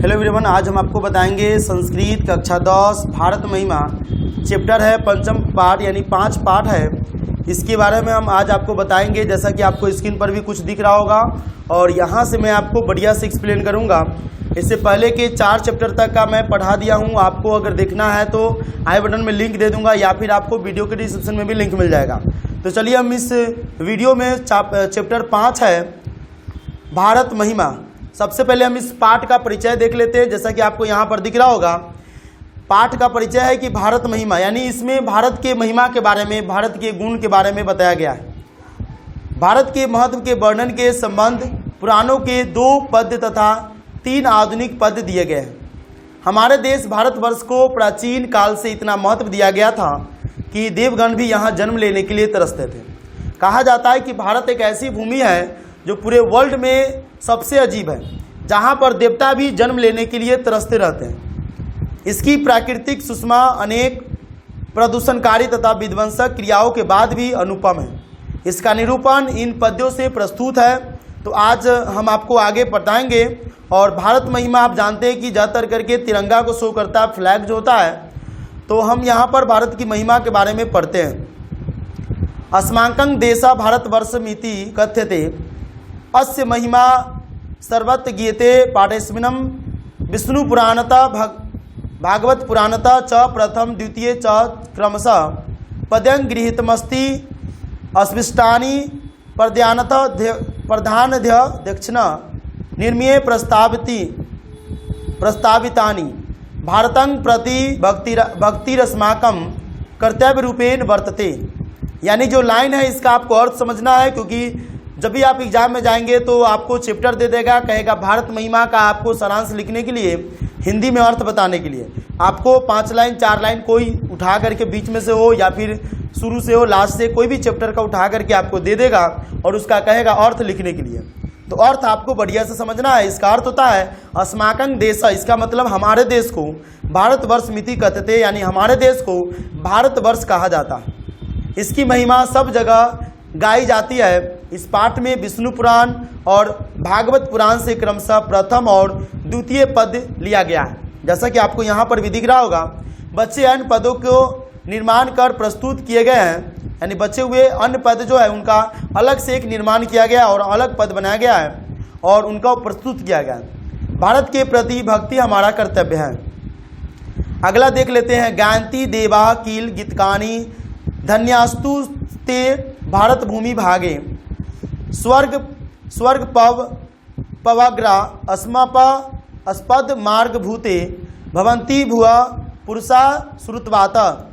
Hello everyone, आज हम आपको बताएंगे संस्कृत कक्षा 10 भारत महिमा चैप्टर है पंचम पाठ, यानी 5 पाठ है। इसके बारे में हम आज आपको बताएंगे। जैसा कि आपको स्क्रीन पर भी कुछ दिख रहा होगा और यहाँ से मैं आपको बढ़िया से एक्सप्लेन करूँगा। इससे पहले के 4 चैप्टर तक का मैं पढ़ा दिया हूँ। आपको अगर देखना है तो आई बटन में लिंक दे दूँगा या फिर आपको वीडियो के डिस्क्रिप्शन में भी लिंक मिल जाएगा। तो चलिए हम इस वीडियो में चैप्टर 5 है भारत महिमा। सबसे पहले हम इस पाठ का परिचय देख लेते हैं। जैसा कि आपको यहाँ पर दिख रहा होगा, पाठ का परिचय है कि भारत महिमा, यानी इसमें भारत के महिमा के बारे में, भारत के गुण के बारे में बताया गया है। भारत के महत्व के वर्णन के संबंध पुराणों के 2 पद्य तथा 3 आधुनिक पद्य दिए गए हैं। हमारे देश भारतवर्ष को प्राचीन काल से इतना महत्व दिया गया था कि देवगण भी यहाँ जन्म लेने के लिए तरसते थे। कहा जाता है कि भारत एक ऐसी भूमि है जो पूरे वर्ल्ड में सबसे अजीब है, जहाँ पर देवता भी जन्म लेने के लिए तरसते रहते हैं। इसकी प्राकृतिक सुषमा अनेक प्रदूषणकारी तथा विध्वंसक क्रियाओं के बाद भी अनुपम है। इसका निरूपण इन पद्यों से प्रस्तुत है। तो आज हम आपको आगे बताएंगे। और भारत महिमा आप जानते हैं कि ज़्यादातर करके तिरंगा को शो करता है, फ्लैग जो होता है। तो हम यहाँ पर भारत की महिमा के बारे में पढ़ते हैं। अस्माकं देशा भारतवर्षमिति कथ्यते अस्य महिमा सर्वत्र गीयते पाठेस्मिनं विष्णुपुराणतः भागवत पुराणतः च प्रथम द्वितीय च क्रमशः पद्यं गृहीतमस्ति। अस्विष्टानि प्रधानध्य दक्षिण निर्मीय प्रस्तावितानि भारतं प्रति भक्तिरस्माकं कर्तव्य रूपेण वर्तते। यानी जो लाइन है इसका आपको अर्थ समझना है, क्योंकि जब भी आप एग्जाम में जाएंगे तो आपको चैप्टर दे देगा, कहेगा भारत महिमा का आपको सारांश लिखने के लिए, हिंदी में अर्थ बताने के लिए आपको 5 लाइन 4 लाइन कोई उठा करके बीच में से हो या फिर शुरू से हो, लास्ट से कोई भी चैप्टर का उठा करके आपको दे देगा और उसका कहेगा अर्थ लिखने के लिए। तो अर्थ आपको बढ़िया से समझना है। इसका अर्थ होता है अस्माकं देश, इसका मतलब हमारे देश को भारतवर्ष मिति कहते, यानी हमारे देश को भारतवर्ष कहा जाता है। इसकी महिमा सब जगह गाई जाती है। इस पाठ में विष्णु पुराण और भागवत पुराण से क्रमशः प्रथम और द्वितीय पद लिया गया है। जैसा कि आपको यहाँ पर भी दिख रहा होगा, बचे अन्य पदों को निर्माण कर प्रस्तुत किए गए हैं। यानी बचे हुए अन्य पद जो है उनका अलग से एक निर्माण किया गया और अलग पद बनाया गया है और उनका प्रस्तुत किया गया है। भारत के प्रति भक्ति हमारा कर्तव्य है। अगला देख लेते हैं। गायंती देवा कील गीतकानी धन्यास्तु ते भारत भूमि भागे स्वर्ग पवग्रा अस्मापा अस्पद मार्ग भूते भवंती भुआ पुरुषा श्रुतवाता।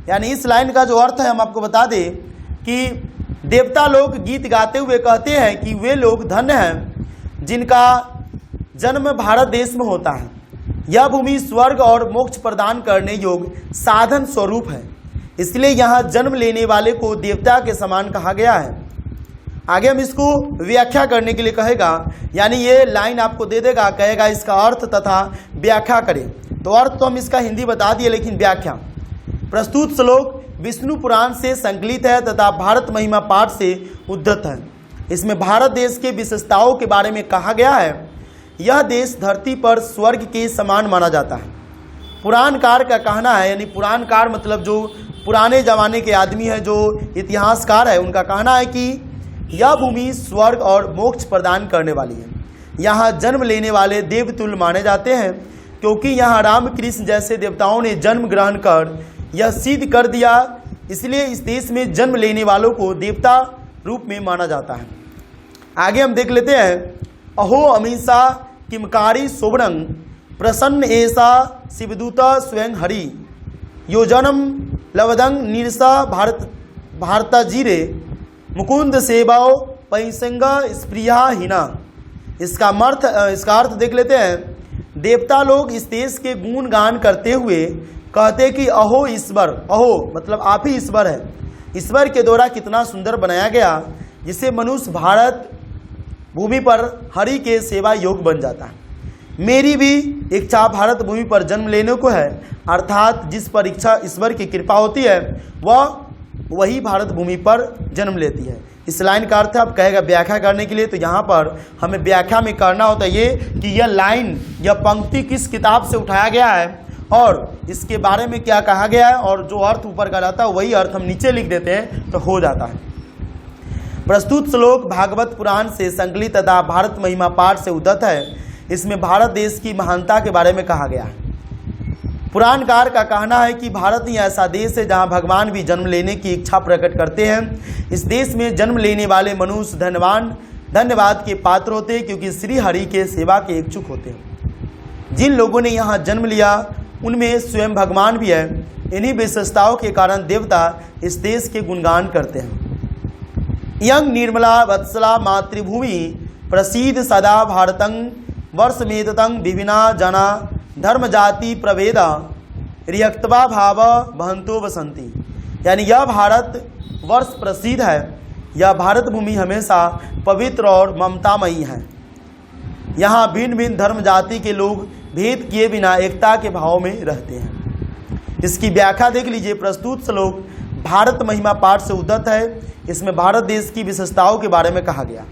यानी इस लाइन का जो अर्थ है हम आपको बता दें कि देवता लोग गीत गाते हुए कहते हैं कि वे लोग धन्य हैं जिनका जन्म भारत देश में होता है। यह भूमि स्वर्ग और मोक्ष प्रदान करने योग्य साधन स्वरूप है, इसलिए यहाँ जन्म लेने वाले को देवता के समान कहा गया है। आगे हम इसको व्याख्या करने के लिए कहेगा, यानी ये लाइन आपको दे देगा, कहेगा इसका अर्थ तथा व्याख्या करें। तो अर्थ तो हम इसका हिंदी बता दिए, लेकिन व्याख्या। प्रस्तुत श्लोक विष्णु पुराण से संकलित है तथा भारत महिमा पाठ से उद्धत है। इसमें भारत देश के विशेषताओं के बारे में कहा गया है। यह देश धरती पर स्वर्ग के समान माना जाता है। पुराणकार का कहना है, यानी पुराणकार मतलब जो पुराने जमाने के आदमी है, जो इतिहासकार है, उनका कहना है कि यह भूमि स्वर्ग और मोक्ष प्रदान करने वाली है। यहाँ जन्म लेने वाले देवतुल्य माने जाते हैं, क्योंकि यहाँ राम कृष्ण जैसे देवताओं ने जन्म ग्रहण कर यह सिद्ध कर दिया। इसलिए इस देश में जन्म लेने वालों को देवता रूप में माना जाता है। आगे हम देख लेते हैं। अहो अमीषा किमकारी शोभनं प्रसन्न ऐसा शिवदूता स्वयं हरि योजनम लवदंग निरसा भारता जीरे मुकुंद सेवाओ पैसंगा स्प्रिया हिना। इसका अर्थ देख लेते हैं। देवता लोग इस देश के गुणगान करते हुए कहते कि अहो ईश्वर, अहो मतलब आप ही ईश्वर है। ईश्वर के द्वारा कितना सुंदर बनाया गया, जिससे मनुष्य भारत भूमि पर हरि के सेवा योग बन जाता है। मेरी भी इच्छा भारत भूमि पर जन्म लेने को है, अर्थात जिस पर इच्छा ईश्वर की कृपा होती है वह वही भारत भूमि पर जन्म लेती है। इस लाइन का अर्थ अब कहेगा व्याख्या करने के लिए, तो यहाँ पर हमें व्याख्या में करना होता है ये कि यह लाइन, यह पंक्ति किस किताब से उठाया गया है और इसके बारे में क्या कहा गया है, और जो अर्थ ऊपर का रहता है वही अर्थ हम नीचे लिख देते हैं तो हो जाता है। प्रस्तुत श्लोक भागवत पुराण से संकलित तथा भारत महिमा पाठ से उद्धत है। इसमें भारत देश की महानता के बारे में कहा गया है। पुराणकार का कहना है कि भारत ही ऐसा देश है जहां भगवान भी जन्म लेने की इच्छा प्रकट करते हैं। इस देश में जन्म लेने वाले मनुष्य धन्यवाद के पात्र होते हैं, क्योंकि श्री हरि के सेवा के इच्छुक होते हैं। जिन लोगों ने यहाँ जन्म लिया उनमें स्वयं भगवान भी है। इन्हीं विशेषताओं के कारण देवता इस देश के गुणगान करते हैं। यंग निर्मला वत्सला मातृभूमि प्रसीद सदा भारतं वर्षमेततं विभिन्ना जना धर्म जाति प्रभेदा रियक्तवा भाव बहंतो बसंती। यानी यह भारत वर्ष प्रसिद्ध है। यह भारत भूमि हमेशा पवित्र और ममतामयी है। यहाँ भिन्न भिन्न धर्म जाति के लोग भेद किए बिना एकता के भाव में रहते हैं। इसकी व्याख्या देख लीजिए। प्रस्तुत श्लोक भारत महिमा पाठ से उद्धत है। इसमें भारत देश की विशेषताओं के बारे में कहा गया।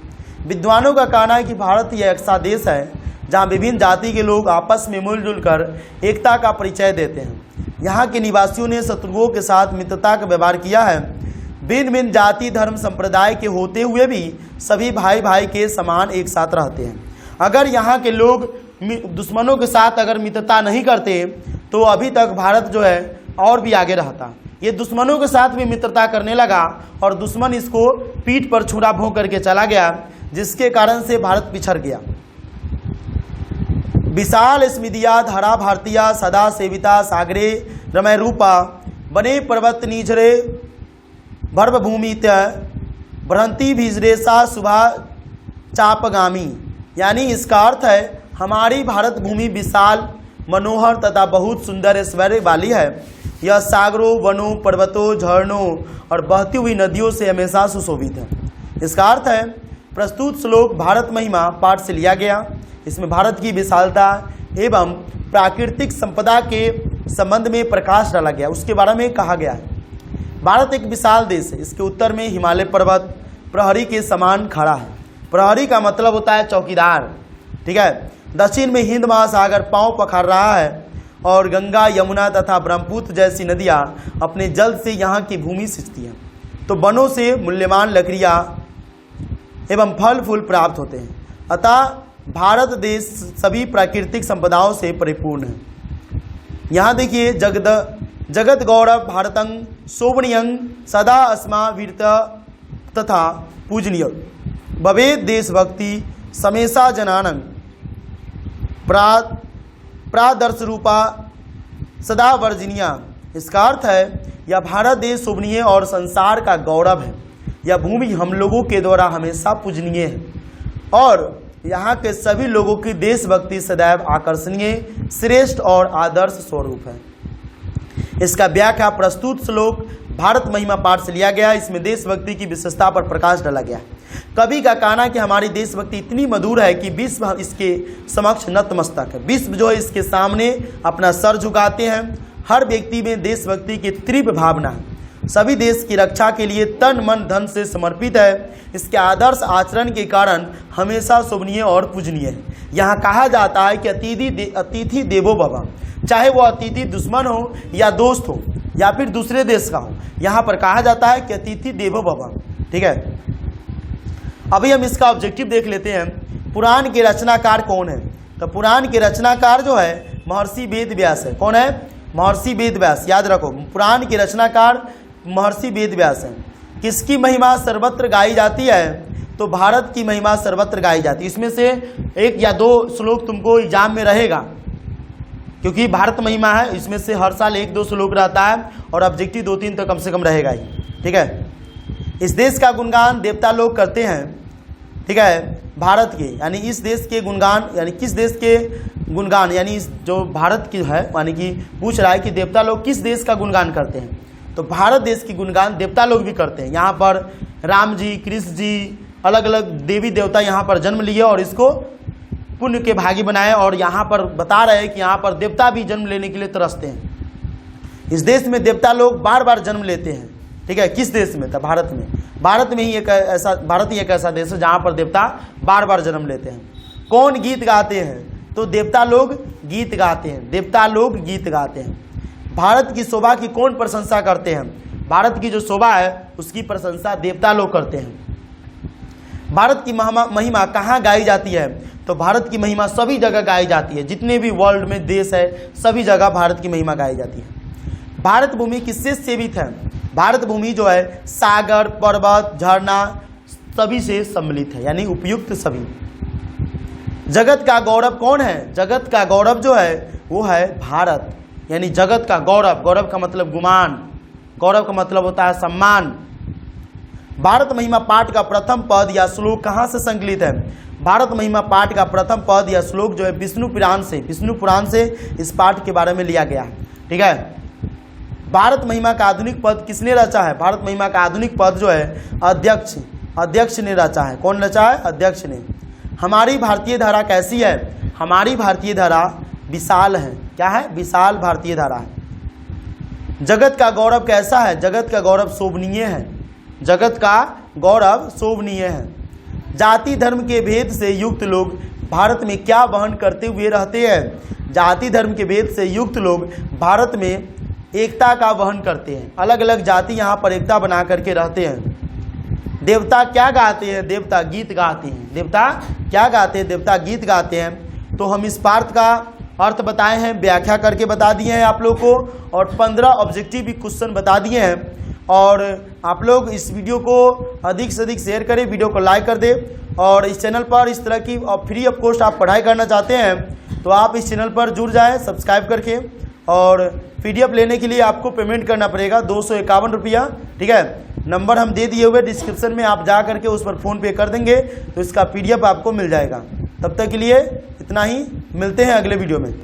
विद्वानों का कहना है कि भारत यह ऐसा देश है जहाँ विभिन्न जाति के लोग आपस में मिलजुल कर एकता का परिचय देते हैं। यहाँ के निवासियों ने शत्रुओं के साथ मित्रता का व्यवहार किया है। भिन्न भिन्न जाति धर्म संप्रदाय के होते हुए भी सभी भाई भाई के समान एक साथ रहते हैं। अगर यहाँ के लोग दुश्मनों के साथ अगर मित्रता नहीं करते तो अभी तक भारत जो है और भी आगे रहता। ये दुश्मनों के साथ भी मित्रता करने लगा और दुश्मन इसको पीठ पर छुरा भोंक करके चला गया, जिसके कारण से भारत पिछड़ गया। विशाल स्मिदिया धरा भारतीया सदा सेविता सागरे रमय रूपा बने पर्वत निझरे भर्वभूमि भ्रंति भिजरेसा सुभा चापगामी। यानी इसका अर्थ है हमारी भारत भूमि विशाल मनोहर तथा बहुत सुंदर ऐश्वर्य वाली है। यह सागरों वनों पर्वतों झरनों और बहती हुई नदियों से हमेशा सुशोभित है। इसका अर्थ है प्रस्तुत श्लोक भारत महिमा पाठ से लिया गया। इसमें भारत की विशालता एवं प्राकृतिक संपदा के संबंध में प्रकाश डाला गया, उसके बारे में कहा गया है। भारत एक विशाल देश है। इसके उत्तर में हिमालय पर्वत प्रहरी के समान खड़ा है। प्रहरी का मतलब होता है चौकीदार, ठीक है। दक्षिण में हिंद महासागर पांव पखार रहा है और गंगा यमुना तथा ब्रह्मपुत्र जैसी नदियाँ अपने जल से यहाँ की भूमि सिंचती हैं। तो वनों से मूल्यवान लकड़ियाँ एवं फल फूल प्राप्त होते हैं। अतः भारत देश सभी प्राकृतिक संपदाओं से परिपूर्ण है। यहाँ देखिए जगत गौरव भारतं शोभनीयं सदा अस्मा वीरत तथा पूजनीय भवेद देशभक्ति समेसा जनानं प्रादर्श रूपा सदा वर्जनीया। इसका अर्थ है यह भारत देश शोभनीय और संसार का गौरव है। यह भूमि हम लोगों के द्वारा हमेशा पूजनीय है और यहाँ के सभी लोगों की देशभक्ति सदैव आकर्षणीय श्रेष्ठ और आदर्श स्वरूप है। इसका व्याख्या प्रस्तुत श्लोक भारत महिमा पाठ से लिया गया। इसमें देशभक्ति की विशेषता पर प्रकाश डाला गया है। कवि का कहना कि हमारी देशभक्ति इतनी मधुर है कि विश्व इसके समक्ष नतमस्तक है। विश्व जो है इसके सामने अपना सर झुकाते हैं। हर व्यक्ति में देशभक्ति की तीव्र भावना है। सभी देश की रक्षा के लिए तन मन धन से समर्पित है। इसके आदर्श आचरण के कारण हमेशा शोभनीय और पूजनीय है। यहाँ कहा जाता है कि अतिथि देवो भव, चाहे वो अतिथि दुश्मन हो या दोस्त हो या फिर दूसरे देश का हो, यहाँ पर कहा जाता है कि अतिथि देवो भव, ठीक है। अभी हम इसका ऑब्जेक्टिव देख लेते हैं। पुराण के रचनाकार कौन है? तो पुराण के रचनाकार जो है महर्षि वेद व्यास है। कौन है? महर्षि वेद व्यास। याद रखो, पुराण के रचनाकार महर्षि वेद व्यास है। किसकी महिमा सर्वत्र गाई जाती है? तो भारत की महिमा सर्वत्र गाई जाती है। इसमें से एक या दो श्लोक तुमको एग्जाम में रहेगा, क्योंकि भारत महिमा है। इसमें से हर साल एक दो श्लोक रहता है और ऑब्जेक्टिव 2-3 तो कम से कम रहेगा ही, ठीक है। इस देश का गुणगान देवता लोग करते हैं, ठीक है। भारत के यानी इस देश के गुणगान, यानी किस देश के गुणगान, यानी जो भारत की है, यानी कि पूछ रहा है कि देवता लोग किस देश का गुणगान करते हैं? तो भारत देश की गुणगान देवता लोग भी करते हैं। यहाँ पर राम जी, कृष्ण जी, अलग अलग देवी देवता यहाँ पर जन्म लिए और इसको पुण्य के भागी बनाए। और यहाँ पर बता रहे हैं कि यहाँ पर देवता भी जन्म लेने के लिए तरसते हैं। इस देश में देवता लोग बार बार जन्म लेते हैं। ठीक है, किस देश में था? भारत में। भारत ही एक ऐसा देश है जहाँ पर देवता बार बार जन्म लेते हैं। कौन गीत गाते हैं? तो देवता लोग गीत गाते हैं, देवता लोग गीत गाते हैं। भारत की शोभा की कौन प्रशंसा करते हैं? भारत की जो शोभा है उसकी प्रशंसा देवता लोग करते हैं। भारत की महिमा कहाँ गाई जाती है? तो भारत की महिमा सभी जगह गाई जाती है, जितने भी वर्ल्ड में देश है सभी जगह भारत की महिमा गाई जाती है। भारत भूमि किससे सेवित है? भारत भूमि जो है सागर, पर्वत, झरना सभी से सम्मिलित है, यानी उपयुक्त सभी। जगत का गौरव कौन है? जगत का गौरव जो है वो है भारत, यानी जगत का गौरव। गौरव का मतलब गुमान, गौरव का मतलब होता है सम्मान। भारत महिमा पाठ का प्रथम पद या श्लोक कहाँ से संकलित है? भारत महिमा पाठ का प्रथम पद या श्लोक जो है विष्णु पुराण से इस पाठ के बारे में लिया गया है। ठीक है, भारत महिमा का आधुनिक पद किसने रचा है? भारत महिमा का आधुनिक पद जो है अध्यक्ष ने रचा है। कौन रचा है? अध्यक्ष ने। हमारी भारतीय धारा कैसी है? हमारी भारतीय धारा विशाल है। क्या है? विशाल भारतीय धारा है। जगत का गौरव कैसा है? जगत का गौरव शोभनीय है। जगत का गौरव शोभनीय है। जाति धर्म के भेद से युक्त लोग भारत में क्या वहन करते हुए रहते हैं? जाति धर्म के भेद से युक्त लोग भारत में एकता का वहन करते हैं। अलग अलग जाति यहाँ पर एकता बना करके रहते हैं। देवता क्या गाते हैं? देवता गीत गाते हैं। देवता क्या गाते हैं? देवता गीत गाते हैं। तो हम इस पाठ का अर्थ बताए हैं, व्याख्या करके बता दिए हैं आप लोग को, और 15 ऑब्जेक्टिव भी क्वेश्चन बता दिए हैं। और आप लोग इस वीडियो को अधिक से अधिक शेयर करें, वीडियो को लाइक कर दें। और इस चैनल पर इस तरह की फ्री ऑफ कॉस्ट आप पढ़ाई करना चाहते हैं तो आप इस चैनल पर जुड़ जाएँ सब्सक्राइब करके। और PDF लेने के लिए आपको पेमेंट करना पड़ेगा 251 रुपया। ठीक है, नंबर हम दे दिए हुए डिस्क्रिप्शन में, आप जा करके उस पर फ़ोन पे कर देंगे तो इसका PDF आपको मिल जाएगा। तब तक के लिए इतना ही, मिलते हैं अगले वीडियो में।